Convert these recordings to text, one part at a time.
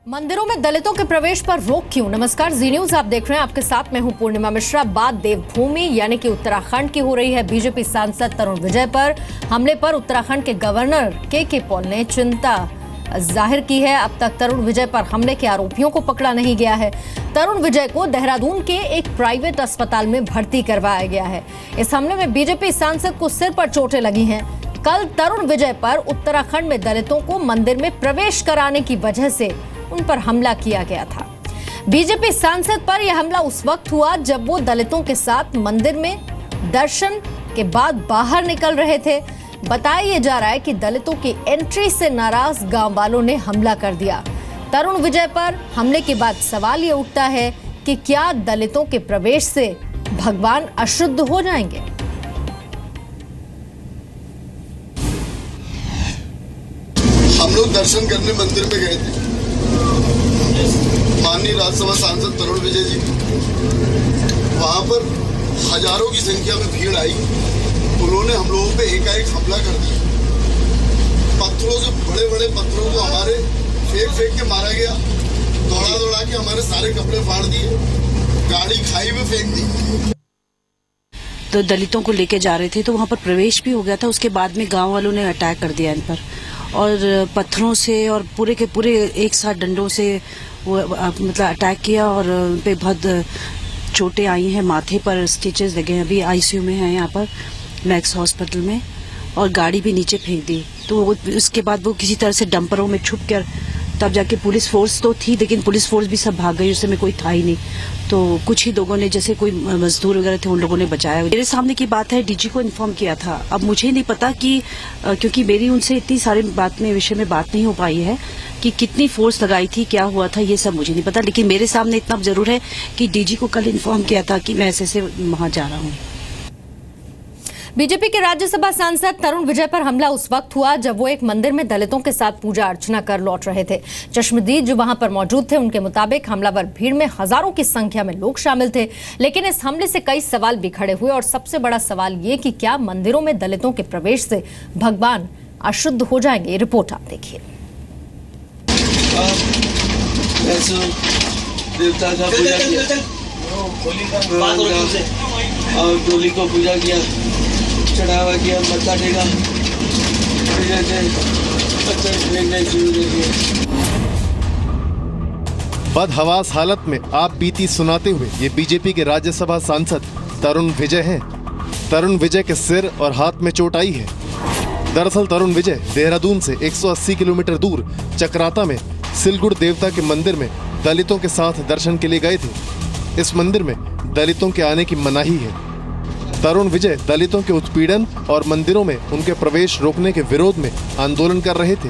मंदिरों में दलितों के प्रवेश पर रोक क्यों? नमस्कार, जी न्यूज आप देख रहे हैं। आपके साथ मैं हूं पूर्णिमा मिश्रा। बात देवभूमि यानी कि उत्तराखंड की हो रही है। बीजेपी सांसद तरुण विजय पर हमले पर उत्तराखंड के गवर्नर के पॉल ने चिंता जाहिर की है। अब तक तरुण विजय पर हमले के आरोपियों को पकड़ा नहीं गया है। तरुण विजय को देहरादून के एक प्राइवेट अस्पताल में भर्ती करवाया गया है। इस हमले में बीजेपी सांसद को सिर पर चोटें लगी हैं। कल तरुण विजय पर उत्तराखंड में दलितों को मंदिर में प्रवेश कराने की वजह से उन पर हमला किया गया था। बीजेपी सांसद पर यह हमला उस वक्त हुआ जब वो दलितों के साथ मंदिर में दर्शन के बाद बाहर निकल रहे थे। बताया जा रहा है कि दलितों की एंट्री से नाराज गांव वालों ने हमला कर दिया। तरुण विजय पर हमले के बाद सवाल ये उठता है कि क्या दलितों के प्रवेश से भगवान अशुद्ध हो जाएंगे? हम लोग दर्शन करने मंदिर में गए थे। माननीय राज्यसभा सांसद तरुण विजय जी, वहां पर हजारों की संख्या में भीड़ आई। उन्होंने हम लोगों पे एकाएक हमला कर दिया। पत्थरों से, बड़े बड़े पत्थरों को हमारे फेंक के मारा गया। दौड़ा के हमारे सारे कपड़े फाड़ दिए, गाड़ी खाई में फेंक दी। तो दलितों को लेके जा रहे थे तो वहां पर प्रवेश भी हो गया था। उसके बाद में गांव वालों ने अटैक कर दिया इन पर, और पत्थरों से और पूरे के पूरे एक साथ डंडों से वो मतलब अटैक किया, और उन पे बहुत चोटें आई हैं। माथे पर स्टिचेस लगे हैं। अभी आईसीयू में हैं यहाँ पर मैक्स हॉस्पिटल में, और गाड़ी भी नीचे फेंक दी। तो उसके बाद वो किसी तरह से डंपरों में छुप कर, तब जाके पुलिस फोर्स तो थी लेकिन पुलिस फोर्स भी सब भाग गई, उस समय कोई था ही नहीं। तो कुछ ही लोगों ने, जैसे कोई मजदूर वगैरह थे, उन लोगों ने बचाया। मेरे सामने की बात है, डीजी को इन्फॉर्म किया था। अब मुझे नहीं पता कि क्योंकि मेरी उनसे इतनी सारी विषय में बात नहीं हो पाई है कि कितनी फोर्स लगाई थी, क्या हुआ था, ये सब मुझे नहीं पता। लेकिन मेरे सामने इतना जरूर है कि डीजी को कल इन्फॉर्म किया था कि मैं ऐसे वहां जा रहा हूँ। बीजेपी के राज्यसभा सांसद तरुण विजय पर हमला उस वक्त हुआ जब वो एक मंदिर में दलितों के साथ पूजा अर्चना कर लौट रहे थे। चश्मदीद जो वहां पर मौजूद थे, उनके मुताबिक हमलावर भीड़ में हजारों की संख्या में लोग शामिल थे। लेकिन इस हमले से कई सवाल भी खड़े हुए, और सबसे बड़ा सवाल ये कि क्या मंदिरों में दलितों के प्रवेश से भगवान अशुद्ध हो जाएंगे? रिपोर्ट आप देखिए। देवता का पूजा किया और डोली को पूजा किया, चढ़ावा किया, मत्था टेका, बदहवास हालत में आप बीती सुनाते हुए ये बीजेपी के राज्यसभा सांसद तरुण विजय हैं। तरुण विजय के सिर और हाथ में चोट आई है। दरअसल तरुण विजय देहरादून से 180 किलोमीटर दूर चक्राता में सिलगुड़ देवता के मंदिर में दलितों के साथ दर्शन के लिए गए थे। इस मंदिर में दलितों के आने की मनाही है। तरुण विजय दलितों के उत्पीड़न और मंदिरों में उनके प्रवेश रोकने के विरोध में आंदोलन कर रहे थे।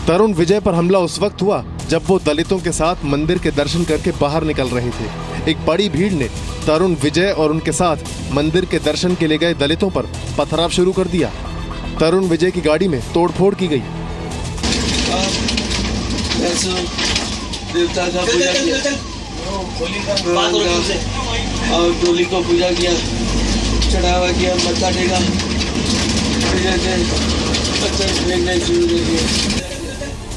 तरुण विजय पर हमला उस वक्त हुआ जब वो दलितों के साथ मंदिर के दर्शन करके बाहर निकल रहे थे। एक बड़ी भीड़ ने तरुण विजय और उनके साथ मंदिर के दर्शन के लिए गए दलितों पर पथराव शुरू कर दिया। तरुण विजय की गाड़ी में तोड़फोड़ की गई। देवता का पूजा किया और डोली को पूजा किया, चढ़ावा किया, मत्था टेका,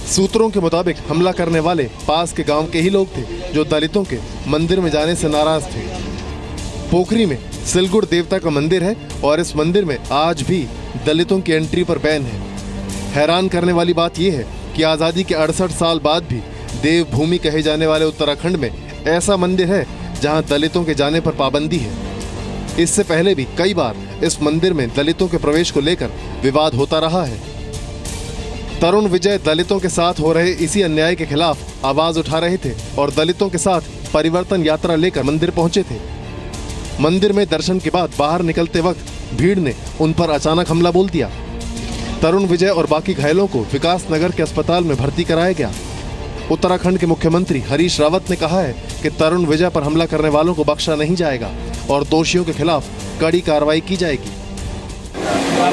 सूत्रों के मुताबिक हमला करने वाले पास के गांव के ही लोग थे जो दलितों के मंदिर में जाने से नाराज थे। पोखरी में सिलगुड़ देवता का मंदिर है और इस मंदिर में आज भी दलितों की एंट्री पर बैन है। हैरान करने वाली बात यह है कि आजादी के 68 साल बाद भी देवभूमि कहे जाने वाले उत्तराखंड में ऐसा मंदिर है जहां दलितों के जाने पर पाबंदी है। इससे पहले भी कई बार इस मंदिर में दलितों के प्रवेश को लेकर विवाद होता रहा है। तरुण विजय दलितों के साथ हो रहे इसी अन्याय के खिलाफ आवाज उठा रहे थे और दलितों के साथ परिवर्तन यात्रा लेकर मंदिर पहुंचे थे। मंदिर में दर्शन के बाद बाहर निकलते वक्त भीड़ ने उन पर अचानक हमला बोल दिया। तरुण विजय और बाकी घायलों को विकास नगर के अस्पताल में भर्ती कराया गया। उत्तराखंड के मुख्यमंत्री हरीश रावत ने कहा है कि तरुण विजय पर हमला करने वालों को बख्शा नहीं जाएगा और दोषियों के खिलाफ कड़ी कार्रवाई की जाएगी।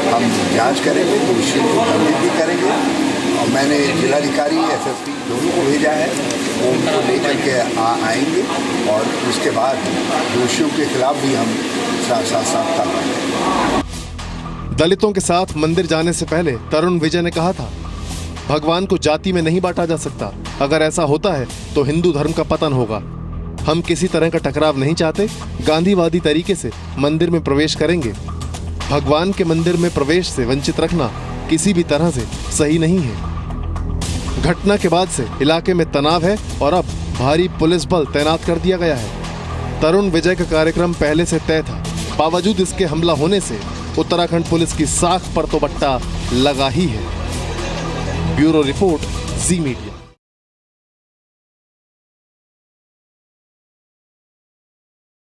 हम जांच करेंगे, दोषियों को दंडित भी करेंगे, और मैंने जिलाधिकारी एसएसपी दोनों को भेजा है। वो उनको लेकर के आएंगे और उसके बाद दोषियों के खिलाफ भी हम साफ कार्रवाई। दलितों के साथ मंदिर जाने से पहले तरुण विजय ने कहा था, भगवान को जाति में नहीं बांटा जा सकता। अगर ऐसा होता है तो हिंदू धर्म का पतन होगा। हम किसी तरह का टकराव नहीं चाहते। गांधीवादी तरीके से मंदिर में प्रवेश करेंगे। भगवान के मंदिर में प्रवेश से वंचित रखना किसी भी तरह से सही नहीं है। घटना के बाद से इलाके में तनाव है और अब भारी पुलिस बल तैनात कर दिया गया है। तरुण विजय का कार्यक्रम पहले से तय था। बावजूद इसके हमला होने से उत्तराखंड पुलिस की साख पर तो बट्टा लगा ही है। ब्यूरो रिपोर्ट, जी मीडिया।